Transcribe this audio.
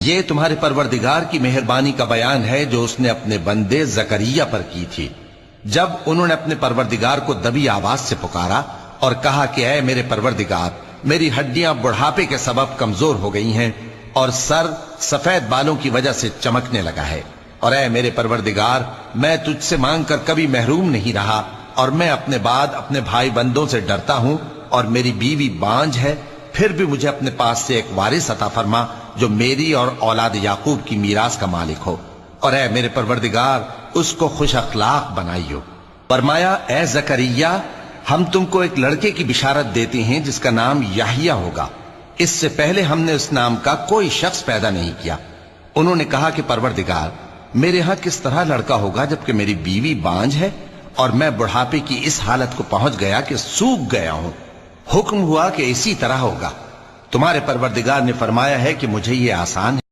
یہ تمہارے پروردگار کی مہربانی کا بیان ہے جو اس نے اپنے بندے زکریا پر کی تھی جب انہوں نے اپنے پروردگار کو دبی آواز سے پکارا اور کہا کہ اے میرے پروردگار، میری ہڈیاں بڑھاپے کے سبب کمزور ہو گئی ہیں اور سر سفید بالوں کی وجہ سے چمکنے لگا ہے، اور اے میرے پروردگار، میں تجھ سے مانگ کر کبھی محروم نہیں رہا، اور میں اپنے بعد اپنے بھائی بندوں سے ڈرتا ہوں، اور میری بیوی بانجھ ہے، پھر بھی مجھے اپنے پاس سے ایک وارث عطا فرما جو میری اور اولاد یعقوب کی میراث کا مالک ہو، اور اے میرے پروردگار اس کو خوش اخلاق بنائیو۔ فرمایا اے زکریا، ہم تم کو ایک لڑکے کی بشارت دیتے ہیں جس کا نام یحییٰ ہوگا، اس سے پہلے ہم نے اس نام کا کوئی شخص پیدا نہیں کیا۔ انہوں نے کہا کہ پروردگار، میرے ہاں کس طرح لڑکا ہوگا جبکہ میری بیوی بانجھ ہے اور میں بڑھاپے کی اس حالت کو پہنچ گیا کہ سوکھ گیا ہوں۔ حکم ہوا کہ اسی طرح ہوگا۔ تمہارے پروردگار نے فرمایا ہے کہ مجھے یہ آسان ہے۔